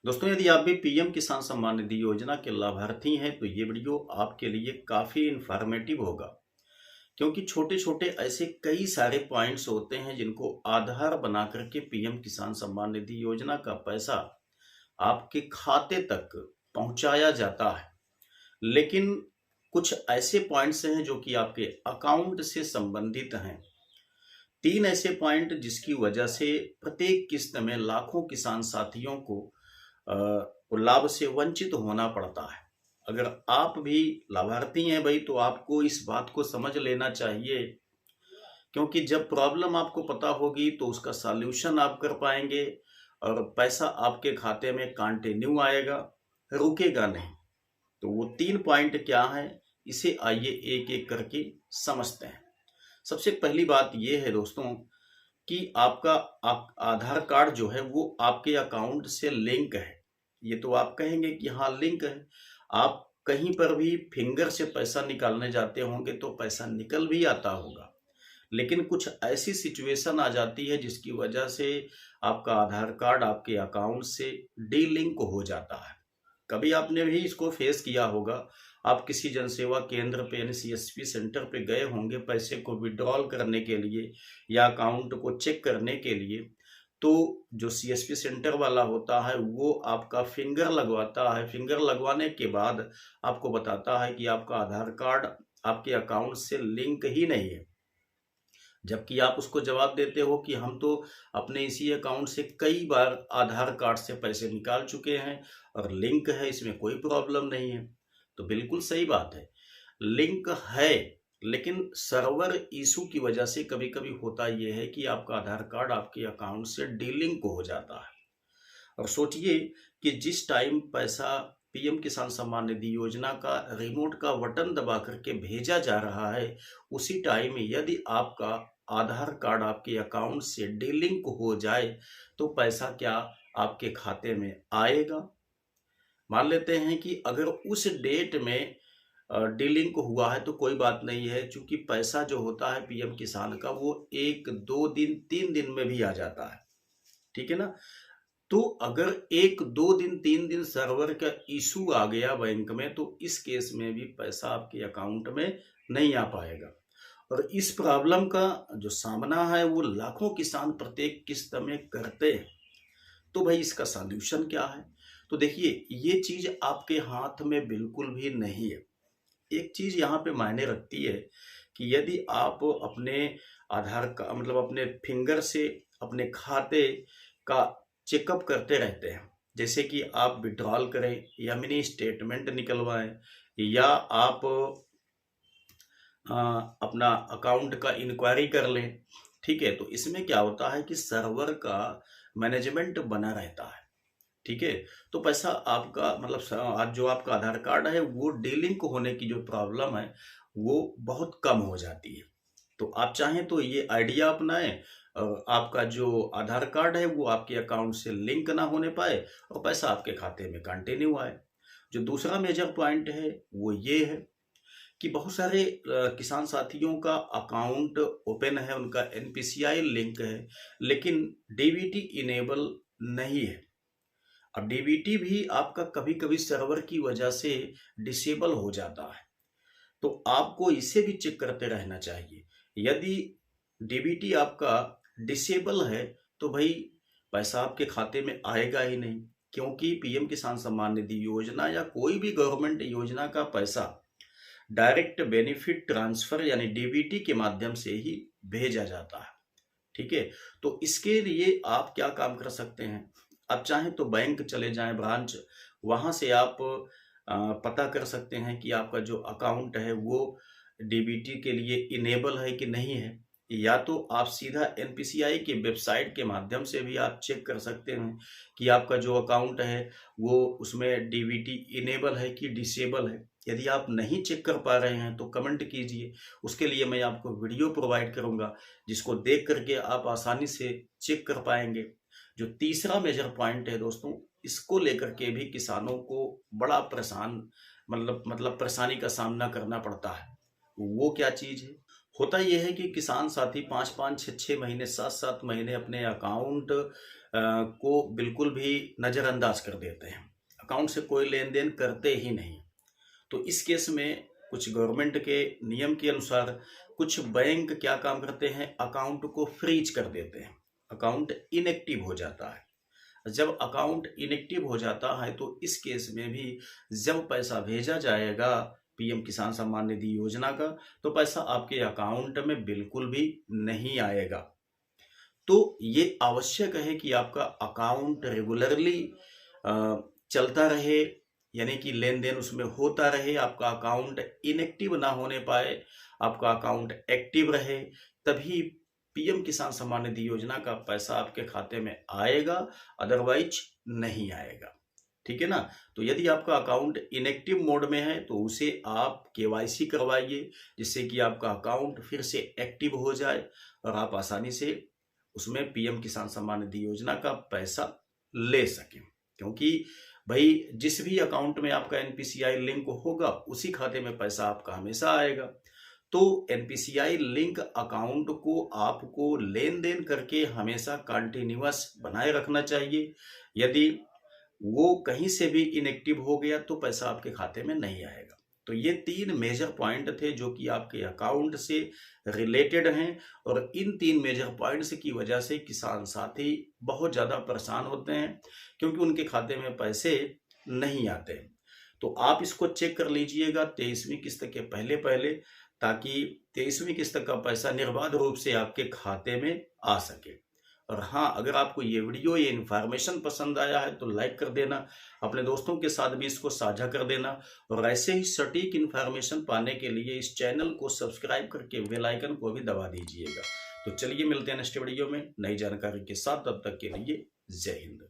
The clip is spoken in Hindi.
दोस्तों, यदि आप भी पीएम किसान सम्मान निधि योजना के लाभार्थी हैं तो ये वीडियो आपके लिए काफ़ी इन्फॉर्मेटिव होगा। क्योंकि छोटे छोटे ऐसे कई सारे पॉइंट्स होते हैं जिनको आधार बना करके पीएम किसान सम्मान निधि योजना का पैसा आपके खाते तक पहुंचाया जाता है। लेकिन कुछ ऐसे पॉइंट्स हैं जो कि आपके अकाउंट से संबंधित हैं। तीन ऐसे पॉइंट जिसकी वजह से प्रत्येक किस्त में लाखों किसान साथियों को लाभ से वंचित होना पड़ता है। अगर आप भी लाभार्थी हैं भाई, तो आपको इस बात को समझ लेना चाहिए। क्योंकि जब प्रॉब्लम आपको पता होगी तो उसका सॉल्यूशन आप कर पाएंगे और पैसा आपके खाते में कंटिन्यू आएगा, रुकेगा नहीं। तो वो तीन पॉइंट क्या है, इसे आइए एक एक करके समझते हैं। सबसे पहली बात ये है दोस्तों कि आपका आधार कार्ड जो है वो आपके अकाउंट से लिंक है। ये तो आप कहेंगे कि हाँ लिंक है। आप कहीं पर भी फिंगर से पैसा निकालने जाते होंगे तो पैसा निकल भी आता होगा। लेकिन कुछ ऐसी सिचुएशन आ जाती है जिसकी वजह से आपका आधार कार्ड आपके अकाउंट से डीलिंक हो जाता है। कभी आपने भी इसको फेस किया होगा। आप किसी जनसेवा केंद्र पे यानी सीएसपी सेंटर पे गए होंगे पैसे को विड्रॉल करने के लिए या अकाउंट को चेक करने के लिए। तो जो सीएसपी सेंटर वाला होता है वो आपका फिंगर लगवाता है। फिंगर लगवाने के बाद आपको बताता है कि आपका आधार कार्ड आपके अकाउंट से लिंक ही नहीं है। जबकि आप उसको जवाब देते हो कि हम तो अपने इसी अकाउंट से कई बार आधार कार्ड से पैसे निकाल चुके हैं और लिंक है, इसमें कोई प्रॉब्लम नहीं है। तो बिल्कुल सही बात है, लिंक है। लेकिन सर्वर इशू की वजह से कभी कभी होता यह है कि आपका आधार कार्ड आपके अकाउंट से डीलिंक हो जाता है। और सोचिए कि जिस टाइम पैसा पीएम किसान सम्मान निधि योजना का रिमोट का बटन दबा करके भेजा जा रहा है, उसी टाइम यदि आपका आधार कार्ड आपके अकाउंट से डीलिंक हो जाए तो पैसा क्या आपके खाते में आएगा? मान लेते हैं कि अगर उस डेट में डीलिंक हुआ है तो कोई बात नहीं है, क्योंकि पैसा जो होता है पीएम किसान का वो 1 2 दिन 3 दिन में भी आ जाता है। ठीक है ना? तो अगर 1 2 दिन 3 दिन सर्वर का इशू आ गया बैंक में तो इस केस में भी पैसा आपके अकाउंट में नहीं आ पाएगा। और इस प्रॉब्लम का जो सामना है वो लाखों किसान प्रत्येक किस्त में करते हैं। तो भाई इसका सॉल्यूशन क्या है? तो देखिए, ये चीज आपके हाथ में बिल्कुल भी नहीं है। एक चीज यहाँ पे मायने रखती है कि यदि आप अपने आधार का मतलब अपने फिंगर से अपने खाते का चेकअप करते रहते हैं, जैसे कि आप विड्रॉल करें या मिनी स्टेटमेंट निकलवाएं या आप अपना अकाउंट का इंक्वायरी कर लें। ठीक है, तो इसमें क्या होता है कि सर्वर का मैनेजमेंट बना रहता है। ठीक है, तो पैसा आपका मतलब आज जो आपका आधार कार्ड है वो डीलिंक होने की जो प्रॉब्लम है वो बहुत कम हो जाती है। तो आप चाहें तो ये आइडिया अपनाएं। आपका जो आधार कार्ड है वो आपके अकाउंट से लिंक ना होने पाए और पैसा आपके खाते में कंटिन्यू आए। जो दूसरा मेजर पॉइंट है वो ये है कि बहुत सारे किसान साथियों का अकाउंट ओपन है, उनका एनपीसीआई लिंक है, लेकिन डीबीटी इनेबल नहीं है। अब डीबीटी भी आपका कभी कभी सर्वर की वजह से डिसेबल हो जाता है। तो आपको इसे भी चेक करते रहना चाहिए। यदि डीबीटी आपका डिसेबल है तो भाई पैसा आपके खाते में आएगा ही नहीं। क्योंकि पीएम किसान सम्मान निधि योजना या कोई भी गवर्नमेंट योजना का पैसा डायरेक्ट बेनिफिट ट्रांसफर यानी डीबीटी के माध्यम से ही भेजा जाता है। ठीक है, तो इसके लिए आप क्या काम कर सकते हैं? आप चाहें तो बैंक चले जाएं, ब्रांच, वहां से आप पता कर सकते हैं कि आपका जो अकाउंट है वो डीबीटी के लिए इनेबल है कि नहीं है। या तो आप सीधा एनपीसीआई के वेबसाइट के माध्यम से भी आप चेक कर सकते हैं कि आपका जो अकाउंट है वो उसमें डीबीटी इनेबल है कि डिसेबल है। यदि आप नहीं चेक कर पा रहे हैं तो कमेंट कीजिए, उसके लिए मैं आपको वीडियो प्रोवाइड करूंगा जिसको देख करके आप आसानी से चेक कर पाएंगे। जो तीसरा मेजर पॉइंट है दोस्तों, इसको लेकर के भी किसानों को बड़ा परेशान मतलब परेशानी का सामना करना पड़ता है। वो क्या चीज है? होता यह है कि किसान साथी 5 5 6 6 महीने 7 7 महीने अपने अकाउंट को बिल्कुल भी नज़रअंदाज कर देते हैं, अकाउंट से कोई लेन देन करते ही नहीं। तो इस केस में कुछ गवर्नमेंट के नियम के अनुसार कुछ बैंक क्या काम करते हैं, अकाउंट को फ्रीज कर देते हैं, अकाउंट इनएक्टिव हो जाता है। जब अकाउंट इनएक्टिव हो जाता है तो इस केस में भी जब पैसा भेजा जाएगा पीएम किसान सम्मान निधि योजना का, तो पैसा आपके अकाउंट में बिल्कुल भी नहीं आएगा। तो ये आवश्यक है कि आपका अकाउंट रेगुलरली चलता रहे, यानी कि लेन देन उसमें होता रहे, आपका अकाउंट इनएक्टिव ना होने पाए, आपका अकाउंट एक्टिव रहे, तभी पीएम किसान सम्मान निधि योजना का पैसा आपके खाते में आएगा, अदरवाइज नहीं आएगा। ठीक है ना। तो यदि आपका अकाउंट इनएक्टिव मोड में है तो उसे आप केवाईसी करवाइए, जिससे कि आपका अकाउंट फिर से एक्टिव हो जाए और आप आसानी से उसमें पीएम किसान सम्मान निधि योजना का पैसा ले सकें। क्योंकि भाई जिस भी अकाउंट में आपका एनपीसीआई लिंक होगा उसी खाते में पैसा आपका हमेशा आएगा। तो एनपीसीआई लिंक अकाउंट को आपको लेन देन करके हमेशा कंटिन्यूअस बनाए रखना चाहिए। यदि वो कहीं से भी इनएक्टिव हो गया तो पैसा आपके खाते में नहीं आएगा। तो ये 3 मेजर पॉइंट थे जो कि आपके अकाउंट से रिलेटेड हैं, और इन 3 मेजर पॉइंट्स की वजह से किसान साथी बहुत ज़्यादा परेशान होते हैं, क्योंकि उनके खाते में पैसे नहीं आते। तो आप इसको चेक कर लीजिएगा 23वीं किस्त के पहले पहले, ताकि 23वीं किस्त का पैसा निर्बाध रूप से आपके खाते में आ सके। और हाँ, अगर आपको ये वीडियो, ये इन्फॉर्मेशन पसंद आया है तो लाइक कर देना, अपने दोस्तों के साथ भी इसको साझा कर देना, और ऐसे ही सटीक इन्फॉर्मेशन पाने के लिए इस चैनल को सब्सक्राइब करके बेल आइकन को भी दबा दीजिएगा। तो चलिए मिलते हैं नेक्स्ट वीडियो में नई जानकारी के साथ, तब तक के लिए जय हिंद।